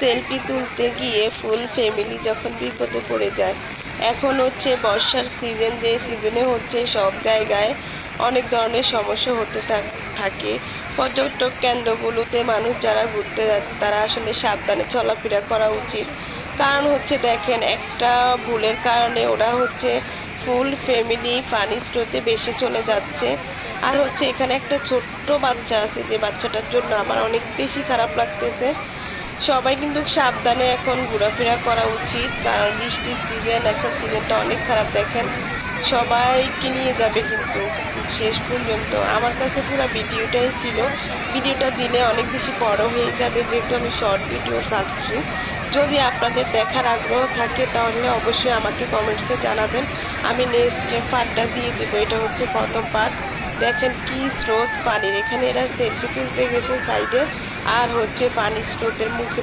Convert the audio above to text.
Selfie তুলতে গিয়ে full family যখন বিপদে পড়ে যায়। এখন হচ্ছে বর্ষার সিজন, যে সিজনে হচ্ছে সব জায়গায় অনেক ধরনের সমস্যা হতে থাকে। পর্যটক কেন্দ্রগুলোতে মানুষ যারা ঘুরতে যায় তারা আসলে সাবধানে চলাফেরা করা উচিত। কারণ হচ্ছে দেখেন, একটা ভুলের কারণে ওরা হচ্ছে ফুল ফ্যামিলি পানি স্রোতে বেশি চলে যাচ্ছে। আর হচ্ছে এখানে একটা ছোট্ট বাচ্চা আছে, যে বাচ্চাটার জন্য আমার অনেক বেশি খারাপ লাগতেছে। সবাই কিন্তু সাবধানে এখন ঘোরাফেরা করা উচিত, কারণ বৃষ্টির সিজন, এখন সিজনটা অনেক খারাপ। দেখেন সবাইকে নিয়ে যাবে কিন্তু শেষ পর্যন্ত। আমার কাছে পুরো ভিডিওটাই ছিল, ভিডিওটা দিলে অনেক বেশি বড় হয়ে যাবে, যেহেতু আমি শর্ট ভিডিও ছাড়ছি। যদি আপনাদের দেখার আগ্রহ থাকে তাহলে অবশ্যই আমাকে কমেন্টসে জানাবেন, আমি নেক্সট পার্টটা দিয়ে দেবো। এটা হচ্ছে প্রথম পার্ট। দেখেন কি স্রোত পানির, এখানে এরা সেলফি তুলতে গেছে সাইডে, আর হচ্ছে পানি স্রোতের মুখে